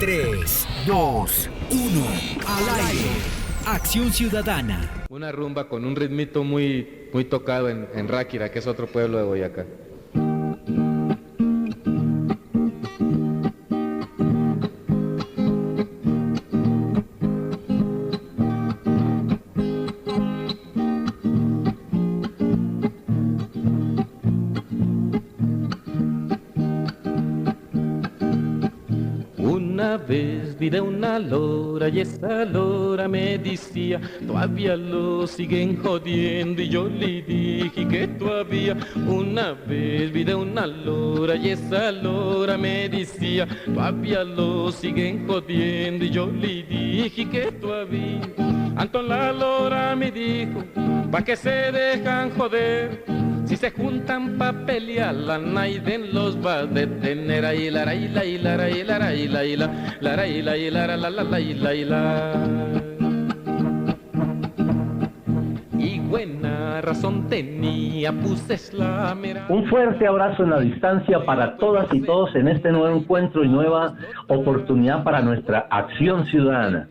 3, 2, 1, al aire. Acción Ciudadana. Una rumba con un ritmito muy tocado en Ráquira, que es otro pueblo de Boyacá. Una vez vi de una lora y esa lora me decía, todavía lo siguen jodiendo, y yo le dije que todavía. Una vez vi de una lora y esa lora me decía, todavía lo siguen jodiendo, y yo le dije que todavía. Antón la lora me dijo, pa' que se dejan joder, si se juntan pa' pelear, la naiden los va a detener. Ahí la ra, y la, y la ra, y la ra, y la, y la, la ra, y la, y la ra, la, la, y la, y la. Y buena razón tenía, pues la mera. Un fuerte abrazo en la distancia para todas y todos en este nuevo encuentro y nueva oportunidad para nuestra acción ciudadana.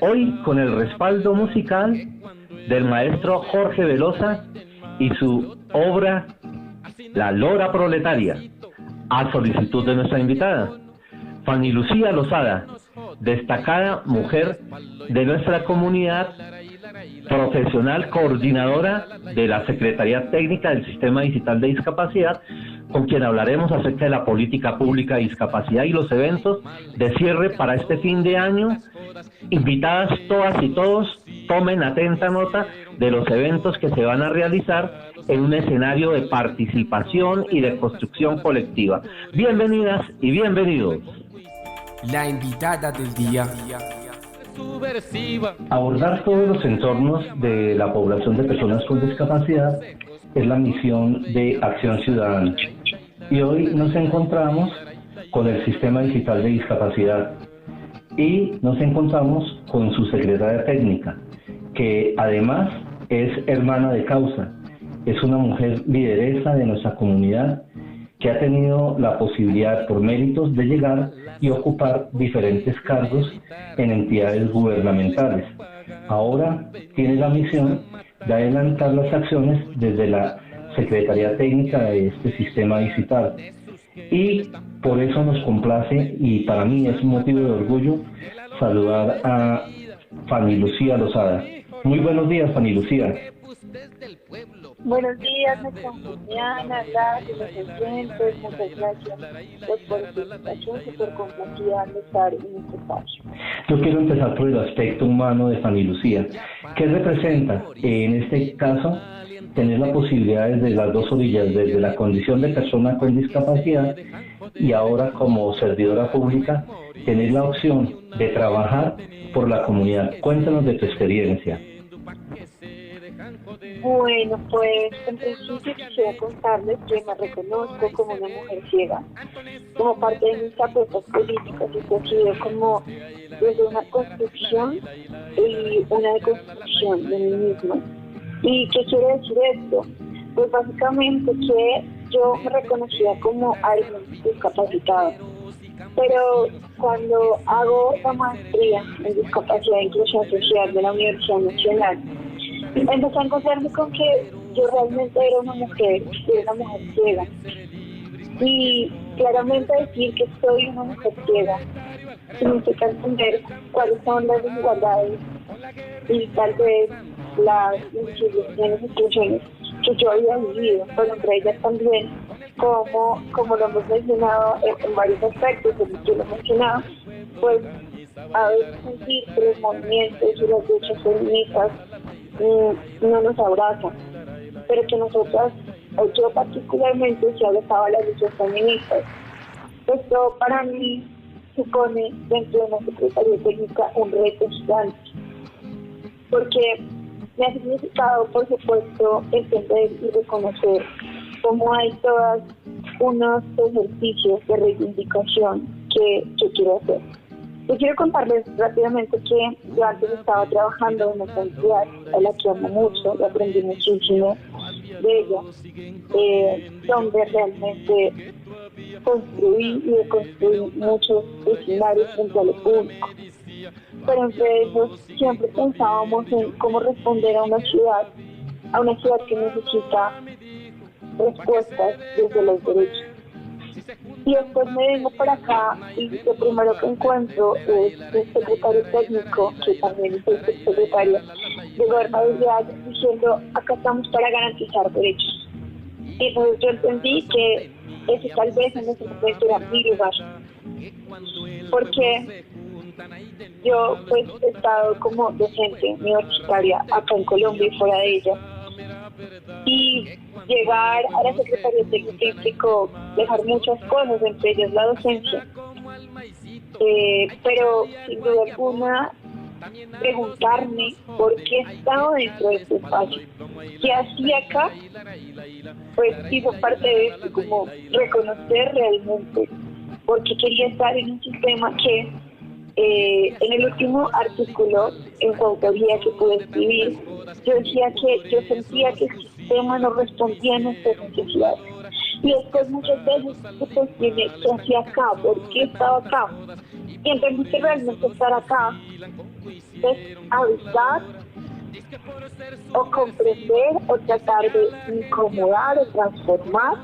Hoy con el respaldo musical del maestro Jorge Velosa y su obra La Lora Proletaria, a solicitud de nuestra invitada, Fanny Lucía Lozada, destacada mujer de nuestra comunidad, profesional coordinadora de la Secretaría Técnica del Sistema Digital de Discapacidad, con quien hablaremos acerca de la política pública de discapacidad y los eventos de cierre para este fin de año. Invitadas todas y todos, tomen atenta nota de los eventos que se van a realizar en un escenario de participación y de construcción colectiva. Bienvenidas y bienvenidos. La invitada del día. Abordar todos los entornos de la población de personas con discapacidad es la misión de Acción Ciudadana. Y hoy nos encontramos con el Sistema Digital de Discapacidad y nos encontramos con su secretaria técnica, que además es hermana de causa. Es una mujer lideresa de nuestra comunidad que ha tenido la posibilidad, por méritos, de llegar y ocupar diferentes cargos en entidades gubernamentales. Ahora tiene la misión de adelantar las acciones desde la Secretaría Técnica de este sistema digital. Y por eso nos complace, y para mí es un motivo de orgullo, saludar a Fanny Lucía Lozada. Muy buenos días, Fanny Lucía. Buenos días, nuestra Juliana, gracias, los oyentes, muchas gracias por su invitación y por complacida de estar en este espacio. Yo quiero empezar por el aspecto humano de Fanny Lucía. ¿Qué representa, en este caso, tener la posibilidad desde las dos orillas, desde la condición de persona con discapacidad y ahora como servidora pública, tener la opción de trabajar por la comunidad? Cuéntanos de tu experiencia. Bueno, pues en principio quisiera contarles que me reconozco como una mujer ciega. Como parte de mis apuestas políticas, y ha sido como desde una construcción y una deconstrucción de mí misma. ¿Y qué quiere decir esto? Pues básicamente que yo me reconocía como alguien discapacitado. Pero cuando hago la maestría en discapacidad e inclusión social de la Universidad Nacional, empecé a encontrarme con que yo realmente era una mujer ciega. Y claramente decir que soy una mujer ciega significa entender cuáles son las desigualdades y tal vez las instituciones que yo había vivido, pero entre ellas también, como lo hemos mencionado en varios aspectos, que lo he mencionado, pues a veces sentir que los movimientos y las luchas feministas no nos abrazan, pero que nosotras, o yo particularmente, si abrazaba las luchas feministas. Esto para mí supone dentro de la Secretaría Técnica un reto gigante, porque me ha significado, por supuesto, entender y reconocer cómo hay todos unos ejercicios de reivindicación que quiero hacer. Yo quiero contarles rápidamente que yo antes estaba trabajando en una entidad a la que amo mucho y aprendí muchísimo de ella, donde realmente construir y de construir muchos escenarios frente a lo público. Pero entre ellos siempre pensábamos en cómo responder a una ciudad que necesita respuestas desde los derechos. Y después me vengo para acá y lo primero que encuentro es el secretario técnico, que también es el secretario de gobernabilidad, diciendo acá estamos para garantizar derechos. Y entonces yo entendí que ese tal vez en ese momento era mi lugar, porque yo pues he estado como docente universitaria acá en Colombia y fuera de ella, y llegar a la Secretaría Técnica implicó dejar muchas cosas, entre ellas la docencia, pero sin duda alguna preguntarme por qué estaba dentro de este espacio, qué hacía acá, pues hizo parte de esto, como reconocer realmente por qué quería estar en un sistema que en el último artículo en su autoría que pude escribir, yo decía que yo sentía que el sistema no respondía a nuestras necesidades. Y después muchas veces se cuestioné qué hacía acá, por qué estaba acá. Y entendí que realmente estar acá es habitar o comprender o tratar de incomodar o transformar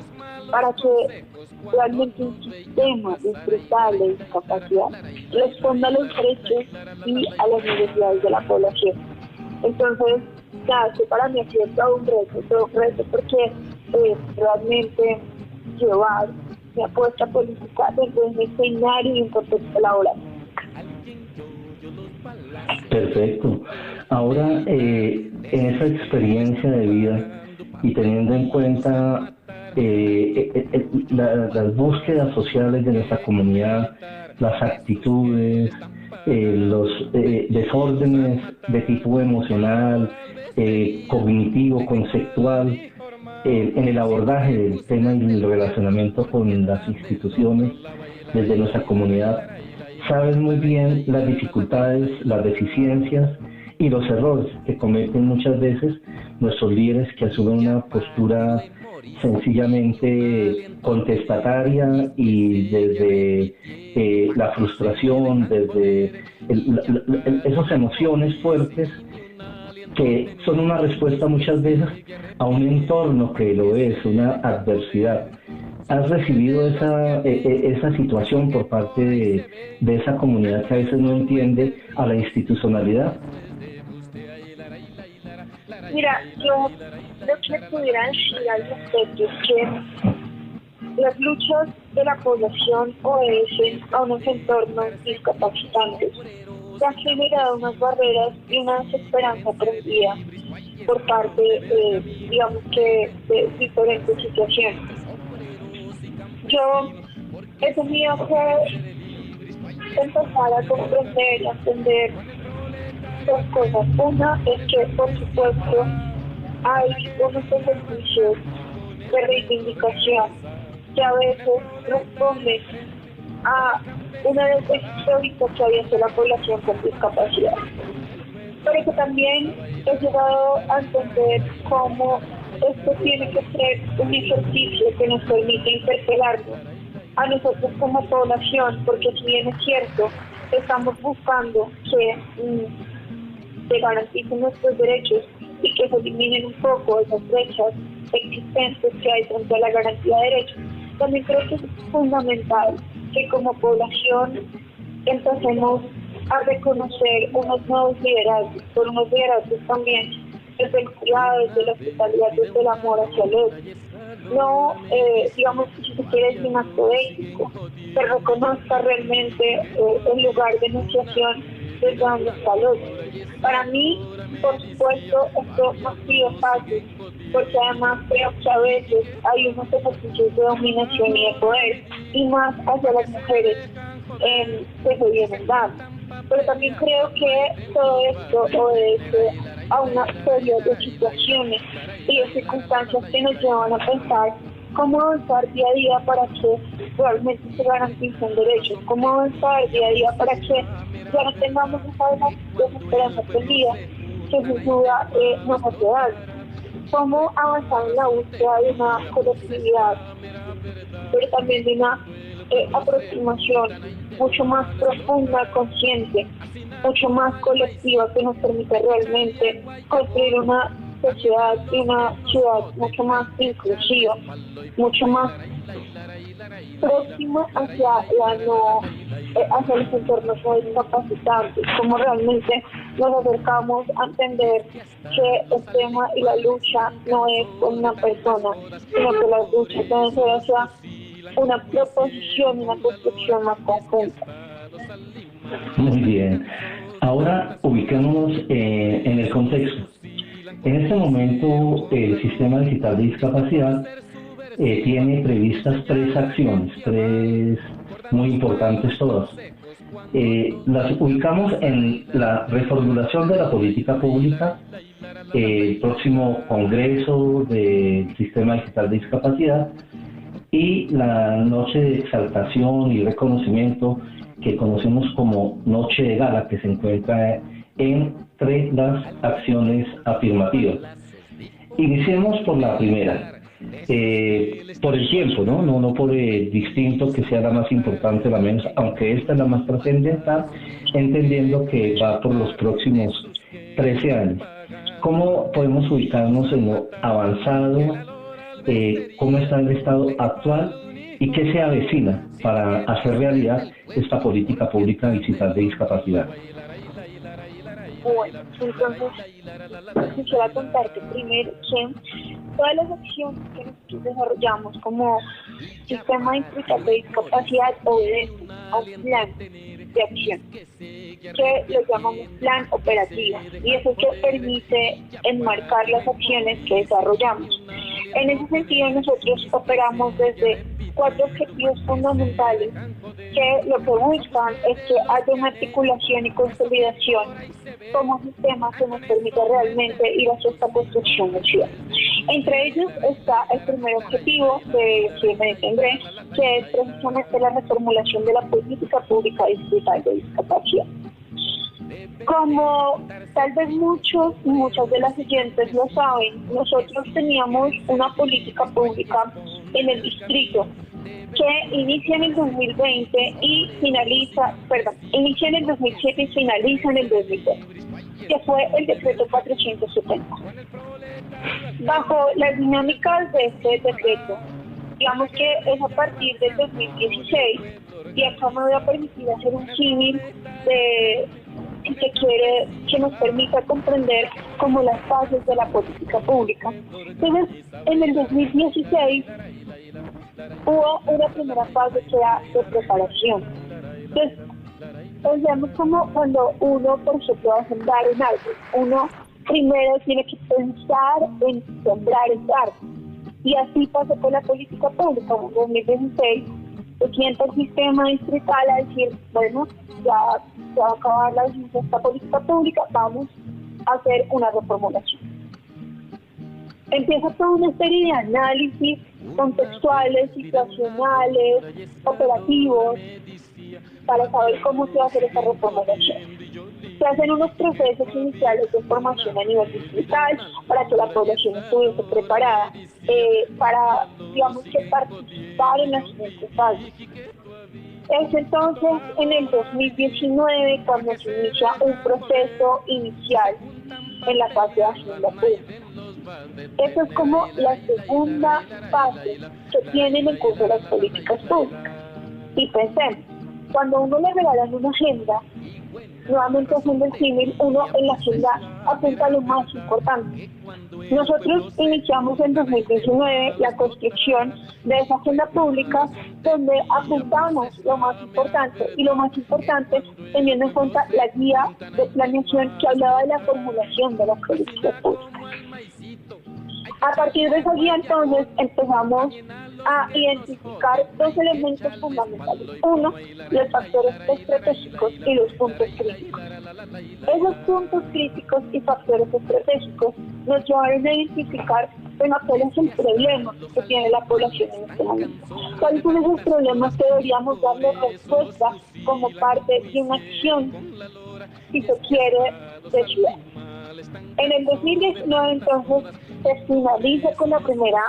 para que realmente un sistema instrumental de discapacidad responda a los derechos y a las necesidades de la población. Entonces, claro, que para mí ha sido todo un reto porque realmente llevar mi apuesta política desde un escenario y un contexto laboral. Perfecto. Ahora, en esa experiencia de vida y teniendo en cuenta las búsquedas sociales de nuestra comunidad, las actitudes, los desórdenes de tipo emocional, cognitivo, conceptual, en el abordaje del tema y el relacionamiento con las instituciones desde nuestra comunidad, sabes muy bien las dificultades, las deficiencias y los errores que cometen muchas veces nuestros líderes, que asumen una postura sencillamente contestataria y desde la frustración, desde esas emociones fuertes que son una respuesta muchas veces a un entorno que lo es, una adversidad. ¿Has recibido esa situación por parte de esa comunidad que a veces no entiende a la institucionalidad? Mira, yo lo que pudiera decir al respecto es que las luchas de la población obedecen a unos entornos discapacitantes que han generado unas barreras y una desesperanza aprendida por parte, digamos que, de diferentes situaciones. Yo he tenido que empezar a comprender y a entender dos cosas. Una es que, por supuesto, hay unos ejercicios de reivindicación que a veces responden a una necesidad histórica que había hacia la población con discapacidad. Pero que también he llegado a entender cómo esto tiene que ser un ejercicio que nos permite interpelarnos a nosotros como población, porque si bien es cierto, estamos buscando que se garanticen nuestros derechos y que se eliminen un poco esas brechas existentes que hay frente a la garantía de derechos, también creo que es fundamental que como población empecemos a reconocer unos nuevos liderazgos, por unos liderazgos también desde el cuidado, desde la hospitalidad, desde el amor hacia el otro. No, digamos, si se quiere decir un acto ético, que reconozca realmente el lugar de enunciación desde donde está el otro. Para mí, por supuesto, esto no ha sido fácil, porque además creo que a veces hay unos ejercicios de dominación y de poder, y más hacia las mujeres que se vienen dando. Pero también creo que todo esto obedece a una serie de situaciones y de circunstancias que nos llevan a pensar cómo avanzar día a día para que realmente se garanticen derechos, cómo avanzar día a día para que ya no tengamos esa desesperanza perdida que sin duda nos hace daño. Cómo avanzar en la búsqueda de una colectividad pero también de una aproximación mucho más profunda, consciente, mucho más colectiva, que nos permite realmente construir una sociedad y una ciudad mucho más inclusiva, mucho más próxima hacia hacia los entornos no discapacitantes, como realmente nos acercamos a entender que el tema y la lucha no es con una persona, sino que las luchas deben ser hacia una proposición, una construcción más conjunta. Muy bien. Ahora ubiquémonos en el contexto. En este momento, el Sistema Digital de Discapacidad tiene previstas 3 acciones, 3 muy importantes todas. Las ubicamos en la reformulación de la política pública, el próximo Congreso del Sistema Digital de Discapacidad y la noche de exaltación y reconocimiento que conocemos como Noche de Gala, que se encuentra entre las acciones afirmativas. Iniciemos por la primera. Por el tiempo, no por el distinto que sea la más importante, la menos, aunque esta es la más trascendental, entendiendo que va por los próximos 13 años. ¿Cómo podemos ubicarnos en lo avanzado? ¿Cómo está el estado actual? ¿Y qué se avecina para hacer realidad esta política pública digital de discapacidad? Bueno, entonces quisiera contarte primero que todas las acciones que nosotros desarrollamos como Sistema Digital de Discapacidad obedecen a un plan de acción que lo llamamos plan operativo, y eso que permite enmarcar las acciones que desarrollamos. En ese sentido, nosotros operamos desde 4 objetivos fundamentales que lo que buscan es que haya una articulación y consolidación como sistema que nos permita realmente ir hacia esta construcción de ciudad. Entre ellos está el primer objetivo que me detendré, que es precisamente la reformulación de la política pública digital de discapacidad. Como tal vez muchas de las oyentes lo saben, nosotros teníamos una política pública en el distrito que inicia en el 2020 y inicia en el 2007 y finaliza en el 2020, que fue el decreto 470. Bajo las dinámicas de este decreto, digamos que es a partir del 2016, y acá me voy a permitir hacer un símil que nos permita comprender como las bases de la política pública. Entonces, en el 2016 hubo una primera fase que era de preparación. Entonces, pensemos como cuando uno, por ejemplo, va a sembrar un árbol, uno primero tiene que pensar en sembrar el árbol. Y así pasó con la política pública. En 2016 se sienta el sistema distrital a decir, bueno, ya se va a acabar la vigencia de esta política pública, vamos a hacer una reformulación. Empieza toda una serie de análisis contextuales, situacionales, operativos, para saber cómo se va a hacer esta reformulación. Se hacen unos procesos iniciales de formación a nivel distrital para que la población estuviese preparada para, digamos, que participar en las siguientes fases. Es entonces en el 2019 cuando se inicia un proceso inicial en la fase de agenda pública. Esa es como la segunda fase que tienen en curso las políticas públicas. Y pensemos, cuando uno le regalan una agenda, nuevamente haciendo el símil, uno en la agenda apunta a lo más importante. Nosotros iniciamos en 2019 la construcción de esa agenda pública donde apuntamos lo más importante, y lo más importante teniendo en cuenta la guía de planeación que hablaba de la formulación de las políticas públicas. A partir de esa guía entonces empezamos a identificar 2 elementos fundamentales. Uno, los factores estratégicos y los puntos críticos. Esos puntos críticos y factores estratégicos nos llevaron a identificar, bueno, cuál es el problema que tiene la población en este momento. ¿Cuáles son esos problemas que deberíamos darle respuesta como parte de una acción, si se quiere, de ciudad? En el 2019 entonces se finaliza con la primera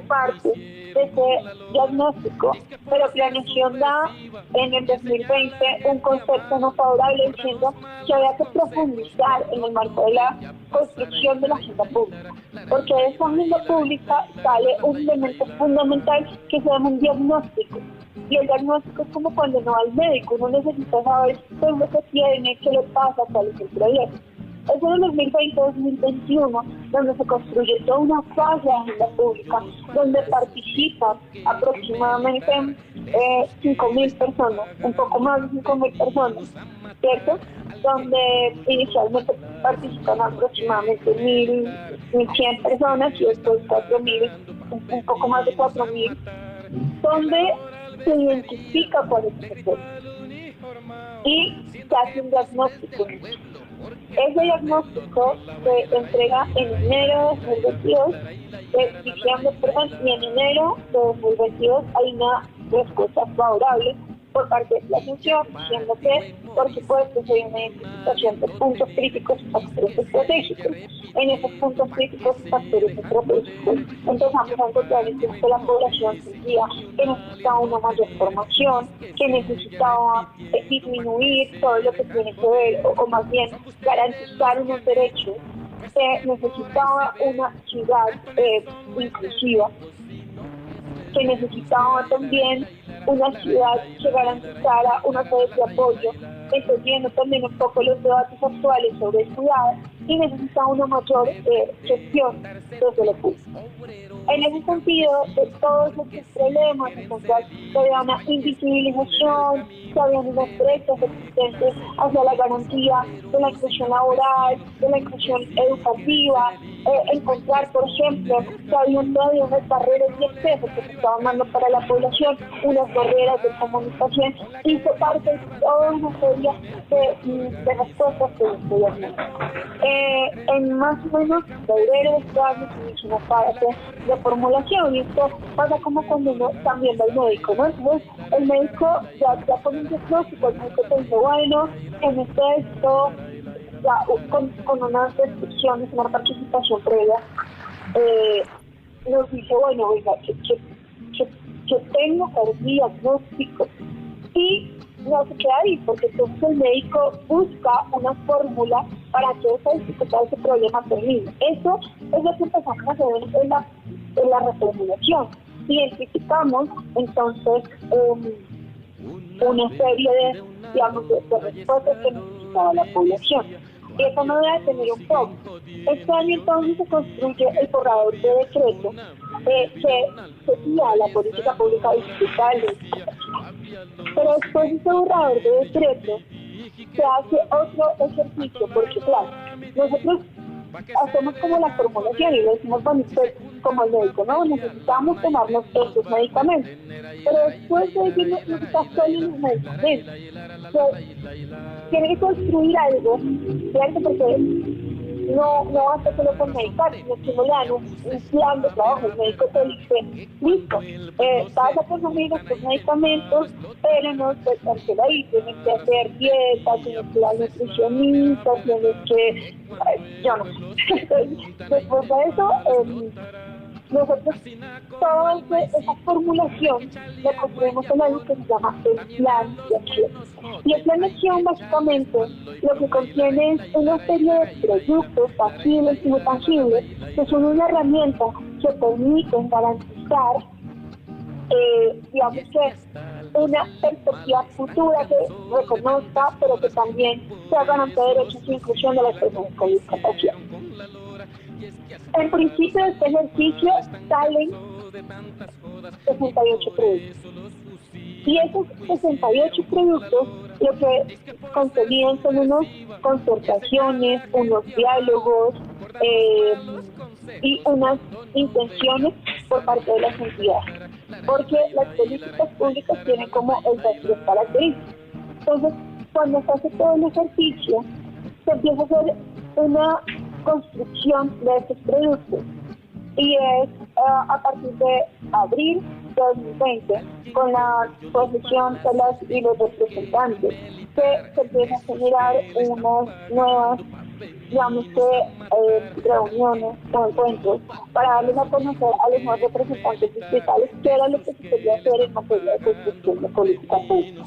parte de ese diagnóstico, pero Planeación da en el 2020 un concepto no favorable diciendo que había que profundizar en el marco de la construcción de la agenda pública, porque de esa agenda pública sale un elemento fundamental que se llama un diagnóstico. Y el diagnóstico es como cuando no va al médico, uno necesita saber qué es lo que tiene, qué le pasa, cuál es el problema. Es en el 2020-2021 donde se construye toda una fase de agenda pública, donde participan aproximadamente 5.000 personas, un poco más de 5.000 personas, ¿cierto? Donde inicialmente participan aproximadamente 1.100 personas y después 4.000, un poco más de 4.000, donde se identifica cuál es el problema y se hace un diagnóstico. Ese diagnóstico se entrega en enero de 2022, y en enero de 2022 hay una respuesta favorable por parte de la asunción, diciendo que, por supuesto, se hay una identificación de puntos críticos y factores estratégicos. En esos puntos críticos y factores estratégicos empezamos a encontrar que la población sentía que necesitaba una mayor formación, que necesitaba disminuir todo lo que tiene que ver, o más bien garantizar unos derechos, que necesitaba una ciudad inclusiva, que necesitaba también una ciudad que garantizara una red de apoyo, entendiendo también un poco los debates actuales sobre ciudad, y necesitaba una mayor gestión desde lo público. En ese sentido, de todos estos problemas, entonces, que había una invisibilización, que había unas brechas existentes hacia la garantía de la inclusión laboral, de la inclusión educativa, encontrar, por ejemplo, que había todavía unas barreras de acceso que se estaban dando para la población, unas barreras de comunicación, hizo parte de toda una serie de respuestas que se diagnóstico. En más o menos febrero de este año se inició una fase de formulación, y esto pasa como cuando uno también va al médico, ¿no? Entonces, el médico ya con un diagnóstico, el médico te dice, bueno, en esto, ya con unas restricciones, una participación previa, nos dice, bueno, oiga, que tengo que hacer diagnóstico, y no se queda ahí, porque entonces el médico busca una fórmula para que esa dificultad, ese problema termine. Eso es lo que empezamos a hacer en la reformulación. Identificamos entonces una serie de respuestas que necesitaba la población. Y eso no debe tener un foco. Este año entonces se construye el borrador de decreto que guía la política pública digital. Pero después de ese borrador de decreto se hace otro ejercicio, porque claro, nosotros hacemos como la formulación y le decimos, bueno, usted como el médico, no, necesitamos tomarnos estos medicamentos, pero después de decirnos que está solo los medicamentos, tiene que construir algo, ¿cierto? Porque no basta solo con medicar, sino que uno le dan un plan de trabajo. El médico te dice, listo, vas a consumir estos medicamentos, pero no te cancela ahí, tienes que hacer dieta, tienes que ir al nutricionista, tienes que, yo no sé. Después de eso, nosotros toda esa formulación la construimos en algo que se llama el plan de acción. Y el plan de acción básicamente lo que contiene es una serie de productos tangibles y no tangibles que son una herramienta que permiten garantizar, digamos que una perspectiva futura que reconozca, pero que también sea garante de derechos e inclusión de las personas con discapacidad. En principio de este ejercicio salen 68 productos. Y esos 68 productos lo que contenían son unas concertaciones, unos diálogos y unas intenciones por parte de las entidades. Porque las políticas públicas tienen como esas tres características. Entonces, cuando se hace todo el ejercicio, se empieza a hacer una construcción de estos productos, y es a partir de abril de 2020 con la posición de las y los representantes que se empieza a generar unas nuevas digamos que reuniones o encuentros para darles a conocer a los nuevos representantes distritales qué era lo que se quería hacer en materia de construcción de política pública.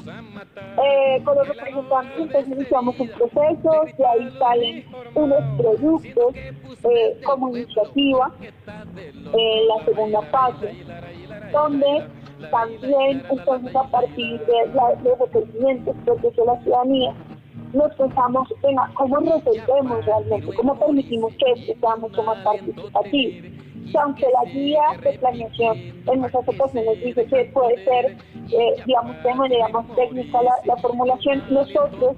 Con los representantes entonces iniciamos un proceso, de ahí salen unos productos como iniciativa, la segunda fase, donde también entonces a partir de los requerimientos propios de la ciudadanía nos pensamos en cómo resolvemos realmente, cómo permitimos que esto sea mucho más participativo. Que aunque la guía de planeación en muchas ocasiones dice que puede ser, digamos, de manera más técnica la formulación, nosotros,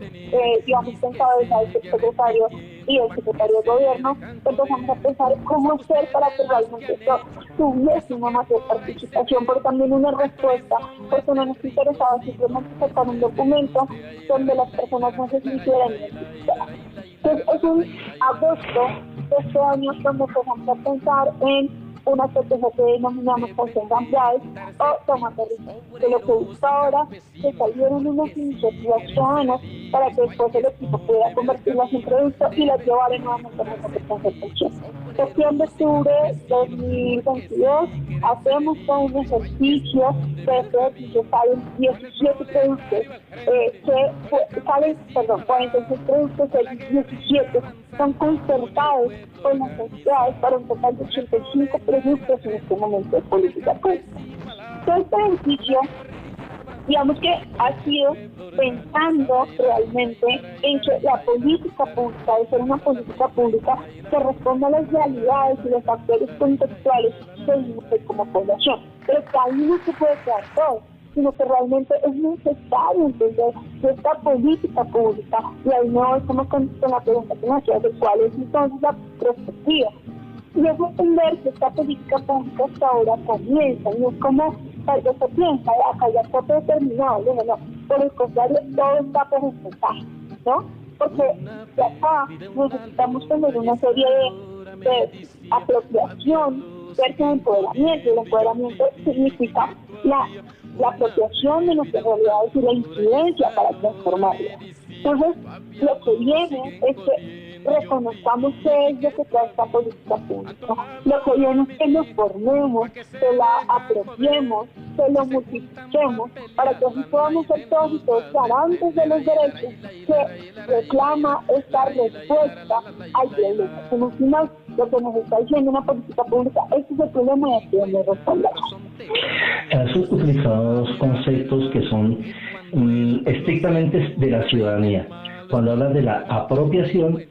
digamos, que en cabeza del secretario y el secretario de gobierno, empezamos a pensar cómo hacer para que realmente esto tuviese una mayor participación, pero también una respuesta, porque no nos interesaba simplemente sacar un documento donde las personas no se sintieran identificadas. Entonces, es un agosto de este año donde empezamos a pensar en una estrategia que denominamos canción ampliadas o toma territorio, que lo que busca ahora que salieron unas iniciativas ciudadanas para que después el equipo pueda convertirlas en producto y las llevar nuevamente a nuestra concentración. Septiembre-octubre 2022 hacemos todo un ejercicio que salen 17 productos, 46 productos, y 17 son concertados con las entidades para un total de 85 productos en este momento de política pública. Todo este ejercicio, digamos que ha sido pensando realmente en que la política pública debe ser una política pública que responda a las realidades y los factores contextuales que vivimos como población. Pero que ahí no se puede quedar todo, sino que realmente es necesario entender esta política pública. Y ahí no voy como con la pregunta que me hacía de cuál es entonces la perspectiva. Y es entender que esta política pública hasta ahora comienza, y es como tal vez se piensa, acá ya está todo terminado, no, por el contrario, todo está por empezar, ¿no? Porque de acá necesitamos tener una serie de apropiación versus empoderamiento, y el empoderamiento significa la apropiación de nuestras realidades y la incidencia para transformarlas. Entonces, lo que viene es que reconozcamos qué es lo que trae esta política pública. Lo que viene es que lo formemos, que la apropiemos, que lo multipliquemos, para que así podamos ser todos y todos garantes de los derechos que reclama esta respuesta al problema. En últimas, lo que nos está diciendo una política pública, este es el problema y aquí debemos responder. Has utilizado dos conceptos que son estrictamente de la ciudadanía, cuando hablas de la apropiación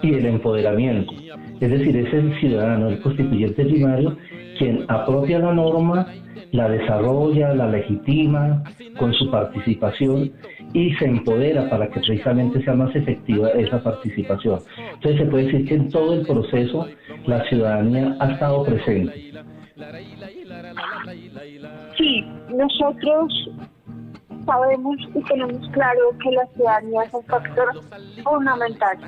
y el empoderamiento. Es decir, es el ciudadano, el constituyente primario, quien apropia la norma, la desarrolla, la legitima con su participación y se empodera para que precisamente sea más efectiva esa participación. Entonces se puede decir que en todo el proceso la ciudadanía ha estado presente. Sí, nosotros sabemos y tenemos claro que la ciudadanía es un factor fundamental,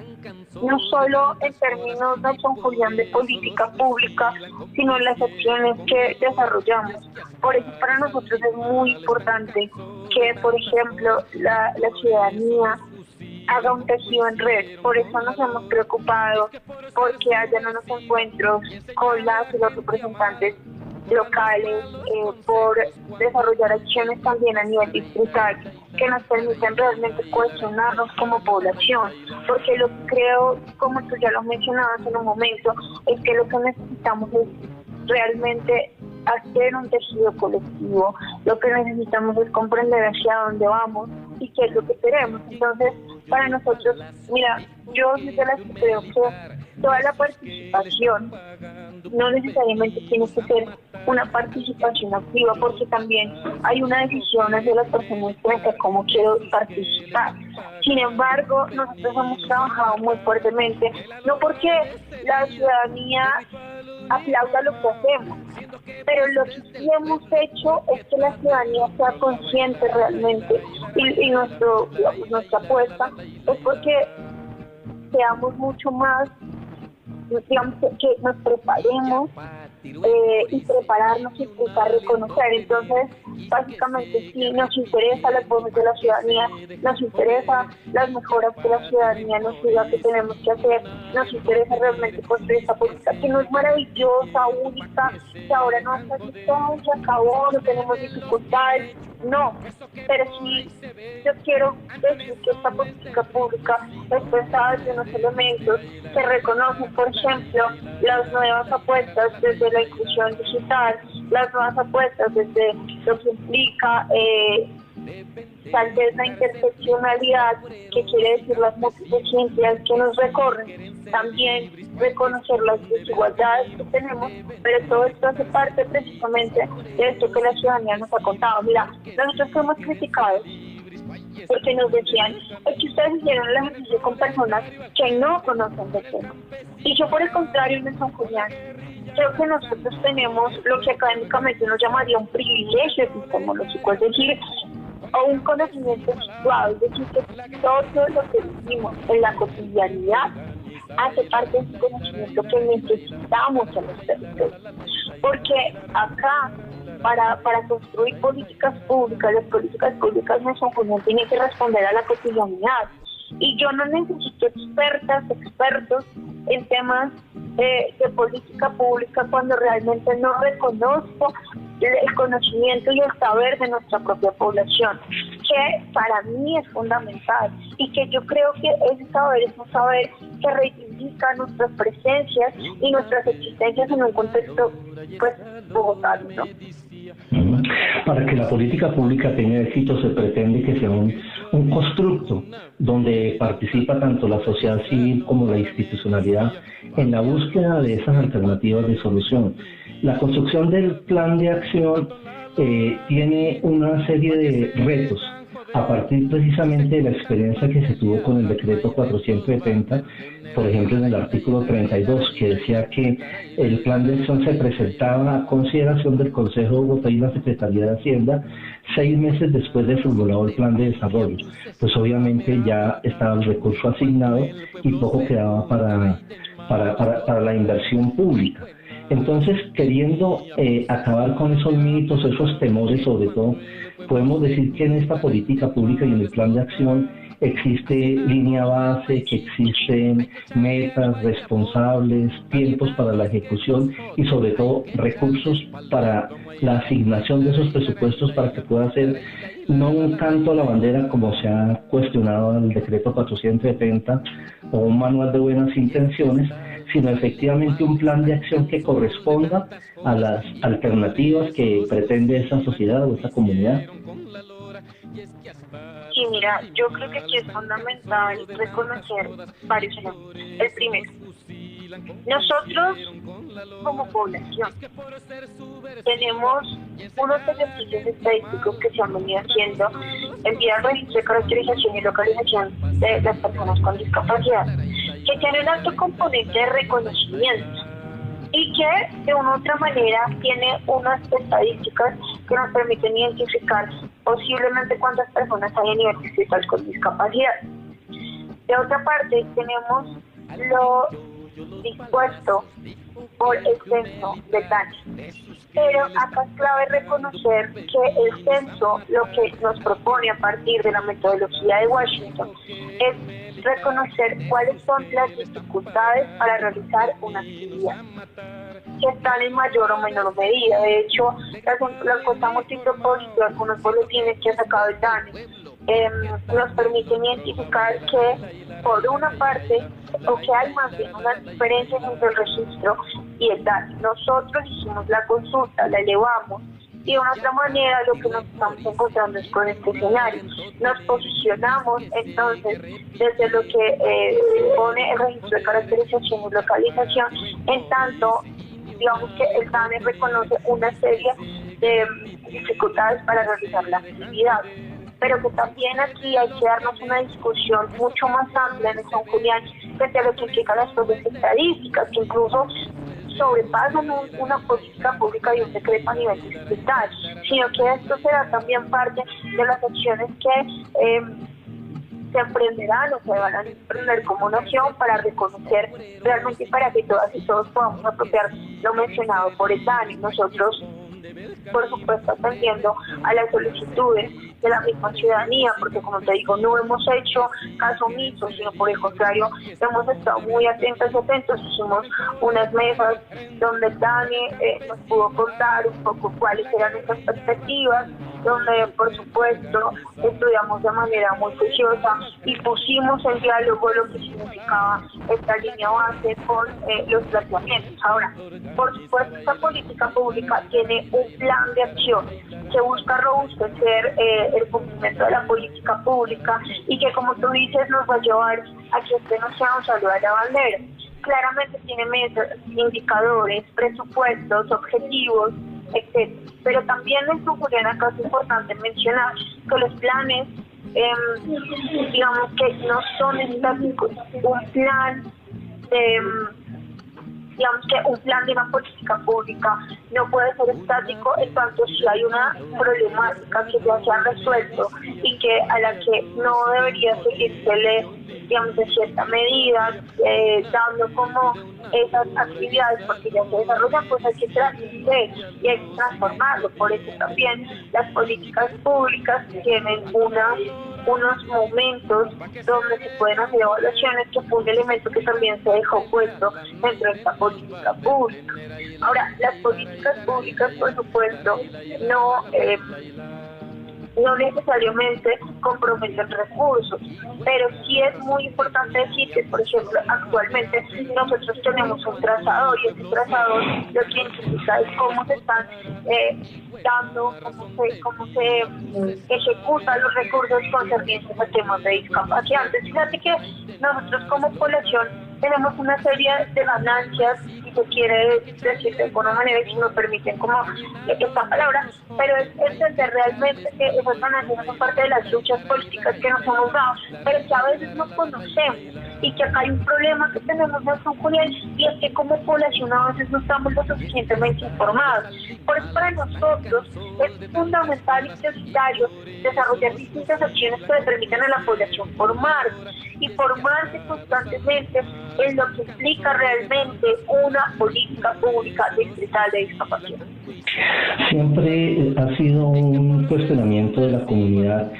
no solo en términos de conjunción de política pública, sino en las acciones que desarrollamos. Por eso para nosotros es muy importante que, por ejemplo, la ciudadanía haga un tejido en red. Por eso nos hemos preocupado porque hayan unos encuentros con las y los representantes locales, por desarrollar acciones también a nivel distrital que nos permiten realmente cohesionarnos como población, porque lo que creo, como tú ya lo mencionabas en un momento, es que lo que necesitamos es realmente hacer un tejido colectivo. Lo que necesitamos es comprender hacia dónde vamos y qué es lo que queremos. Entonces, para nosotros, mira, yo soy de las que creo que toda la participación no necesariamente tiene que ser una participación activa, porque también hay una decisión hacia las personas frente a cómo quiero participar. Sin embargo, nosotros hemos trabajado muy fuertemente, no porque la ciudadanía aplauda lo que hacemos, pero lo que sí hemos hecho es que la ciudadanía sea consciente realmente, y nuestra apuesta es porque seamos mucho más, digamos, que nos preparemos y prepararnos y buscar reconocer. Entonces, básicamente sí nos interesa las voces de la ciudadanía, nos interesa las mejoras que la ciudadanía nos diga que tenemos que hacer, nos interesa realmente construir esta política que no es maravillosa, única, que ahora no está todo, se acabó, no tenemos dificultades, no, pero sí yo quiero decir que esta política pública es pensada desde unos elementos que reconocen, por ejemplo, las nuevas apuestas desde la inclusión digital, las nuevas apuestas desde lo que implica tal vez la interseccionalidad, que quiere decir las múltiples ciencias que nos recorren, también reconocer las desigualdades que tenemos, pero todo esto hace parte precisamente de esto que la ciudadanía nos ha contado. Mira, nosotros fuimos criticados porque nos decían, es que ustedes hicieron el ejercicio con personas que no conocen de tema. Y yo, por el contrario, en San Julián, creo que nosotros tenemos lo que académicamente nos llamaría un privilegio epistemológico, es decir, o un conocimiento situado, es decir, que todo lo que vivimos en la cotidianidad hace parte de ese conocimiento que necesitamos en los territorios. Porque acá, para construir políticas públicas, las políticas públicas en San Julián tienen que responder a la cotidianidad. Y yo no necesito expertos en temas de política pública cuando realmente no reconozco el conocimiento y el saber de nuestra propia población, que para mí es fundamental y que yo creo que ese saber es un saber que reivindica nuestras presencias y nuestras existencias en un contexto, pues, bogotano, ¿no? Para que la política pública tenga éxito se pretende que sea un constructo donde participa tanto la sociedad civil como la institucionalidad en la búsqueda de esas alternativas de solución. La construcción del plan de acción tiene una serie de retos a partir precisamente de la experiencia que se tuvo con el decreto 470, por ejemplo en el artículo 32, que decía que el plan de acción se presentaba a consideración del Consejo de Bogotá y la Secretaría de Hacienda 6 meses después de formulado el plan de desarrollo. Pues obviamente ya estaba el recurso asignado y poco quedaba para la inversión pública. Entonces, queriendo acabar con esos mitos, esos temores sobre todo, podemos decir que en esta política pública y en el plan de acción existe línea base, que existen metas responsables, tiempos para la ejecución y sobre todo recursos para la asignación de esos presupuestos para que pueda ser no un canto a la bandera como se ha cuestionado en el decreto 470 o un manual de buenas intenciones, sino efectivamente un plan de acción que corresponda a las alternativas que pretende esa sociedad o esa comunidad. Sí, mira, yo creo que aquí es fundamental reconocer varios elementos. El primero, nosotros como población tenemos unos ejercicios estadísticos que se han venido haciendo en vía del registro de caracterización y localización de las personas con discapacidad, que tiene un alto componente de reconocimiento y que de una u otra manera tiene unas estadísticas que nos permiten identificar posiblemente cuántas personas hay a nivel distrital con discapacidad. De otra parte, tenemos lo dispuesto por el censo de daño. Pero acá es clave reconocer que el censo lo que nos propone a partir de la metodología de Washington es reconocer cuáles son las dificultades para realizar una actividad, que están en mayor o menor medida. De hecho, la encuesta multipropósito de algunos boletines que ha sacado el DANE nos permiten identificar que, por una parte, o que hay más bien unas diferencias entre el registro y el DANE. Nosotros hicimos la consulta, la elevamos, y de una otra manera lo que nos estamos encontrando es con este escenario. Nos posicionamos entonces desde lo que pone el registro de caracterización y localización, en tanto, digamos que el DANE reconoce una serie de dificultades para realizar la actividad, pero que también aquí hay que darnos una discusión mucho más amplia en San Julián frente a lo que implican las propias estadísticas, que incluso sobrepasan una política pública y un decreto a nivel distrital, sino que esto será también parte de las acciones que se emprenderán o se van a emprender como nación para reconocer realmente y para que todas y todos podamos apropiar lo mencionado por el DANE. Nosotros por supuesto atendiendo a las solicitudes de la misma ciudadanía, porque como te digo, no hemos hecho caso omiso, sino por el contrario, hemos estado muy atentos y atentos. Hicimos unas mesas donde Dani nos pudo contar un poco cuáles eran esas perspectivas, donde por supuesto estudiamos de manera muy juiciosa y pusimos en diálogo lo que significaba esta línea base con los planteamientos. Ahora, por supuesto, esta política pública tiene un plan de acción que busca robustecer el cumplimiento de la política pública y que, como tú dices, nos va a llevar a que este no sea un saludo a la bandera. Claramente tiene metas, indicadores, presupuestos, objetivos, etc. Pero también, Juliana, acá es importante mencionar que los planes, digamos que no son estáticos. Digamos que un plan de una política pública no puede ser estático en tanto si hay una problemática que ya se ha resuelto y que a la que no debería seguírsele, digamos, de cierta medida, dando como esas actividades porque ya se desarrollan, pues hay que trascender y hay que transformarlo. Por eso también las políticas públicas tienen unos momentos donde se pueden hacer evaluaciones, que fue un elemento que también se dejó puesto dentro de esta política pública. Ahora, las políticas públicas, por supuesto, no necesariamente comprometen recursos, pero sí es muy importante decir que, por ejemplo, actualmente nosotros tenemos un trazador y ese trazador lo que indica es cómo se están dando, cómo se ejecutan los recursos concernientes a temas de discapacidad. Entonces, fíjate que nosotros como población tenemos una serie de ganancias, si se quiere decir de alguna manera, si me permiten como esta palabra, pero es entender realmente que esas ganancias son parte de las luchas políticas que nos hemos dado, pero que a veces no conocemos y que acá hay un problema que tenemos en San Julián, y es que como población a veces no estamos lo suficientemente informados. Por eso para nosotros es fundamental y prioritario desarrollar distintas acciones que le permitan a la población formarse constantemente en lo que implica realmente una política pública distrital de discapacidad. Siempre ha sido un cuestionamiento de la comunidad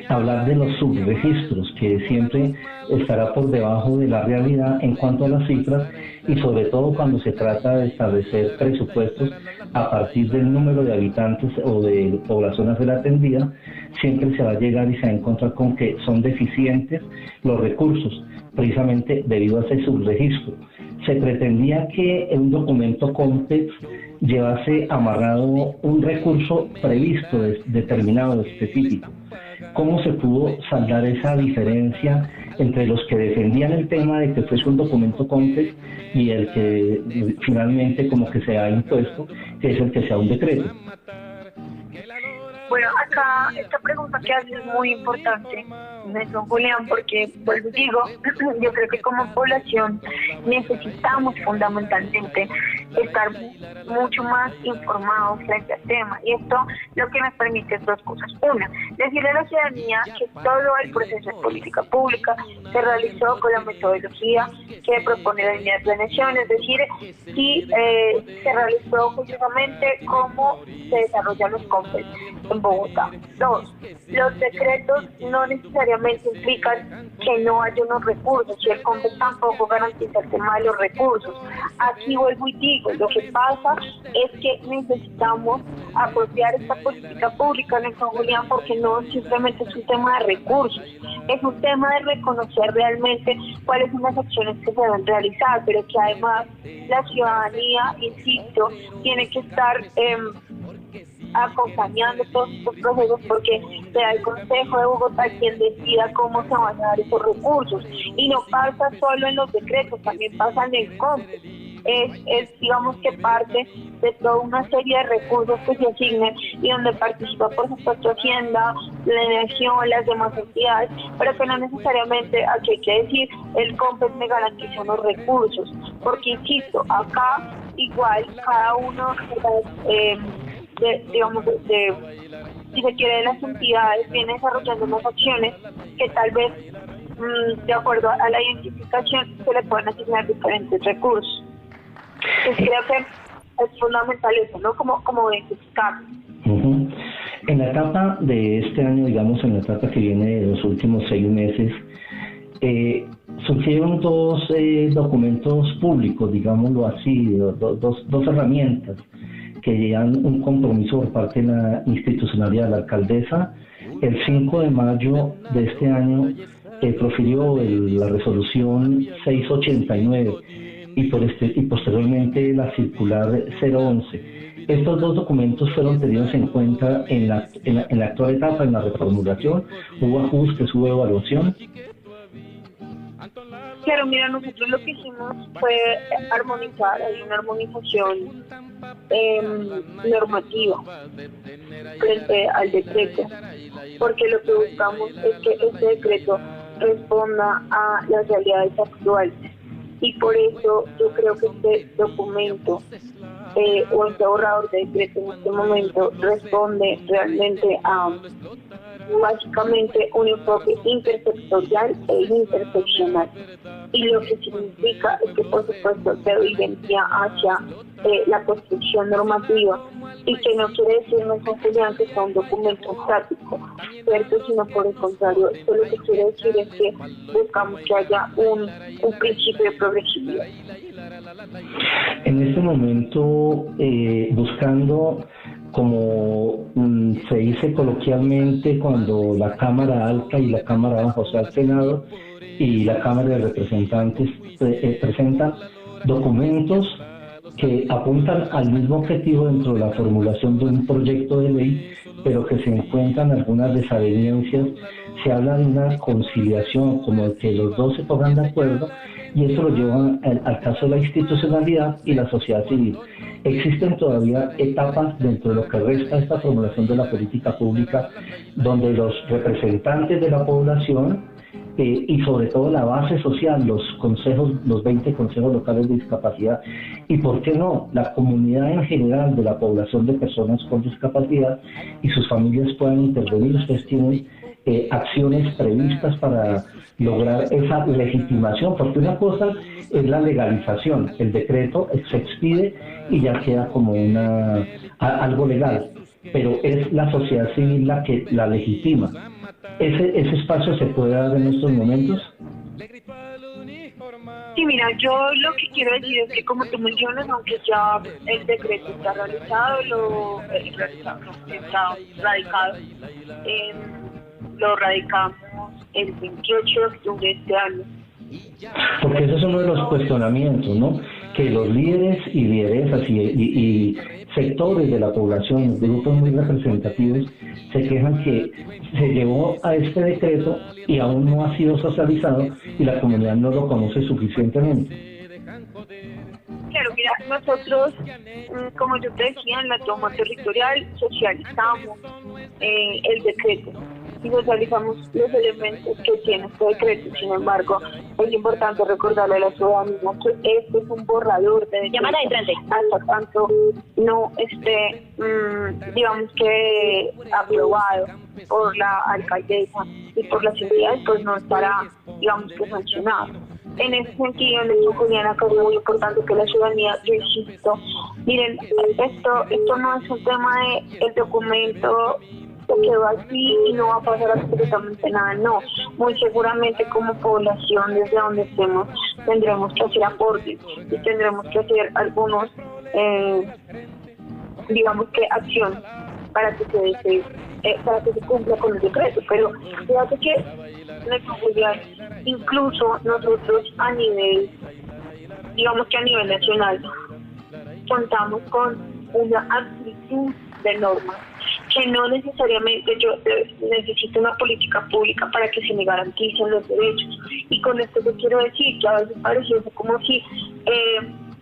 hablar de los subregistros, que siempre estará por debajo de la realidad en cuanto a las cifras, y sobre todo cuando se trata de establecer presupuestos a partir del número de habitantes o de población a ser atendida, siempre se va a llegar y se va a encontrar con que son deficientes los recursos, precisamente debido a ese subregistro. Se pretendía que en un documento COMPEX llevase amarrado un recurso previsto, determinado, específico. ¿Cómo se pudo saldar esa diferencia entre los que defendían el tema de que fuese un documento COMPEX y el que finalmente como que se ha impuesto, que es el que sea un decreto? Bueno, acá esta pregunta que haces es muy importante, don Julián, porque, vuelvo y digo, yo creo que como población necesitamos fundamentalmente estar mucho más informados frente al tema, y esto lo que nos permite es dos cosas. Una, decirle a la ciudadanía que todo el proceso de política pública se realizó con la metodología que propone la línea de planeación, es decir, si se realizó justamente cómo se desarrollan los COMPES en Bogotá. Dos, los decretos no necesariamente implican que no haya unos recursos, y el COMPES tampoco garantiza el tema de los recursos. Aquí vuelvo y digo, lo que pasa es que necesitamos apropiar esta política pública en San Julián, porque no simplemente es un tema de recursos, es un tema de reconocer realmente cuáles son las acciones que se deben realizar, pero que además la ciudadanía, insisto, tiene que estar acompañando todos estos procesos, porque será el Consejo de Bogotá quien decida cómo se van a dar esos recursos, y no pasa solo en los decretos, también pasa en el COMPES. Es digamos que parte de toda una serie de recursos que se asignan y donde participa por supuesto Hacienda, la Energía, las demás entidades, pero que no necesariamente, aquí hay que decir, el COMPES me garantiza los recursos, porque insisto, acá igual cada uno si se quiere, de las entidades viene desarrollando unas acciones que tal vez de acuerdo a la identificación se le pueden asignar diferentes recursos. Pues creo que es fundamental eso, ¿no? Como identificar. Uh-huh. En la etapa de este año, digamos, en la etapa que viene de los últimos 6 meses, surgieron dos documentos públicos, digámoslo así, dos herramientas que llevan un compromiso por parte de la institucionalidad. La alcaldesa, el 5 de mayo de este año, profirió la resolución 689 y posteriormente la circular 011. Estos dos documentos fueron tenidos en cuenta en la actual etapa, en la reformulación. Hubo ajustes, hubo evaluación. Claro, mira, nosotros lo que hicimos fue armonizar, hay una armonización normativa frente al decreto, porque lo que buscamos es que este decreto responda a las realidades actuales, y por eso yo creo que este documento o este borrador de decreto en este momento responde realmente a básicamente un enfoque intersectorial e interseccional, y lo que significa es que por supuesto se evidencia hacia la construcción normativa, y que no quiere decir, no es que sea un documento estático, ¿cierto? Sino por el contrario, esto lo que quiere decir es que buscamos que haya un principio de progresividad. En este momento, buscando, como se dice coloquialmente, cuando la Cámara Alta y la Cámara Baja, o sea, el Senado y la Cámara de Representantes presentan documentos que apuntan al mismo objetivo dentro de la formulación de un proyecto de ley, pero que se encuentran algunas desavenencias. Se habla de una conciliación, como de que los dos se pongan de acuerdo, y eso lo lleva al caso de la institucionalidad y la sociedad civil. Existen todavía etapas dentro de lo que resta esta formulación de la política pública, donde los representantes de la población y sobre todo la base social, los consejos, los 20 consejos locales de discapacidad, y por qué no, la comunidad en general de la población de personas con discapacidad y sus familias puedan intervenir. Ustedes tienen acciones previstas para lograr esa legitimación, porque una cosa es la legalización, el decreto se expide y ya queda como algo legal, pero es la sociedad civil la que la legitima. ¿Ese espacio se puede dar en estos momentos? Sí, mira, yo lo que quiero decir es que, como tú mencionas, aunque ya el decreto está realizado, está radicado, lo radicamos el 28 de octubre de este año. Porque ese es uno de los cuestionamientos, ¿no? Que los líderes y lideresas y sectores de la población, grupos muy representativos, se quejan que se llevó a este decreto y aún no ha sido socializado y la comunidad no lo conoce suficientemente. Claro, mira, nosotros, como yo te decía, en la toma territorial socializamos el decreto y socializamos los elementos que tiene este decreto. Sin embargo, es importante recordarle a la ciudadanía que este es un borrador de decreto. Hasta tanto no esté, digamos que aprobado por la alcaldesa y por las entidades, pues no estará, digamos que sancionado. En ese sentido, Juliana, creo que es muy importante que la ciudadanía, yo insisto, miren, esto no es un tema de el documento que quedó así y no va a pasar absolutamente nada, no. Muy seguramente como población, desde donde estemos, tendremos que hacer aportes y tendremos que hacer algunos, digamos que acciones para que se cumpla con el decreto. Pero fíjate que incluso nosotros a nivel nacional contamos con una amplitud de normas que no necesariamente yo necesito una política pública para que se me garanticen los derechos. Y con esto que quiero decir, que a veces pareciese como si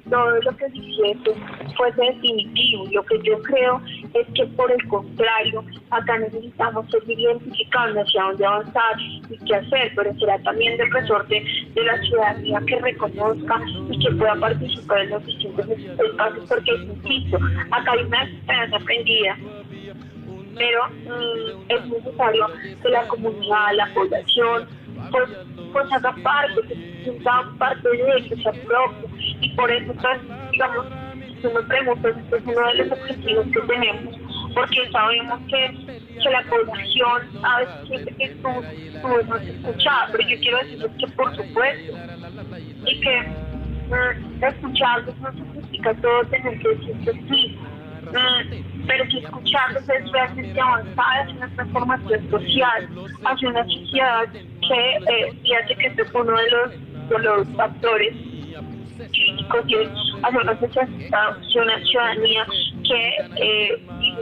todo lo que se hiciese fuese definitivo. Lo que yo creo es que, por el contrario, acá necesitamos seguir identificando hacia dónde avanzar y qué hacer, pero será también del resorte de la ciudadanía que reconozca y que pueda participar en los distintos espacios, porque, insisto, acá hay una esperanza aprendida, pero es necesario que la comunidad, la población, pues haga parte, que se sienta parte de eso, se apropie, y por eso, pues, digamos, tú me preguntas, este es uno de los objetivos que tenemos, porque sabemos que la población a veces siente que tú no es escuchada, pero yo quiero decirles que por supuesto, y que escucharlos no significa todo tener que decir que sí, pero si escucharlos es realmente avanzar hacia una transformación social, hacia una sociedad que fíjate que este fue uno de los factores críticos, y es hacia una ciudadanía que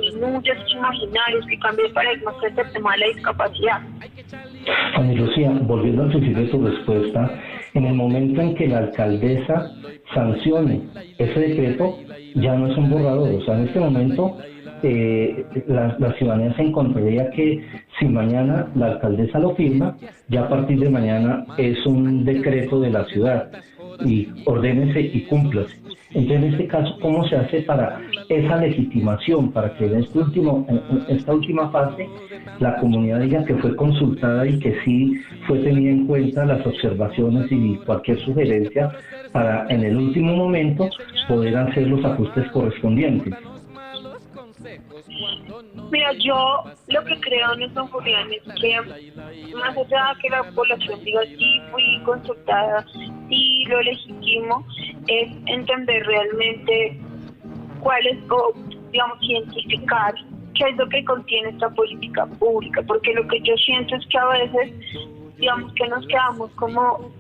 disminuye sus imaginarios, que cambie el paradigma frente al tema de la discapacidad. Ana Lucía, volviendo al principio de tu respuesta, en el momento en que la alcaldesa sancione ese decreto, ya no es un borrador. O sea, en este momento la ciudadanía se encontraría que si mañana la alcaldesa lo firma, ya a partir de mañana es un decreto de la ciudad, y ordénese y cúmplase. Entonces, en este caso, ¿cómo se hace para esa legitimación, para que en esta última fase la comunidad diga que fue consultada y que sí fue tenida en cuenta las observaciones y cualquier sugerencia, para en el último momento poder hacer los ajustes correspondientes? Mira, yo lo que creo, Nelson Julián, es que más allá de que la población diga sí, fui consultada, sí, lo legítimo, es entender realmente cuál es, o digamos, identificar qué es lo que contiene esta política pública, porque lo que yo siento es que a veces, digamos, que nos quedamos como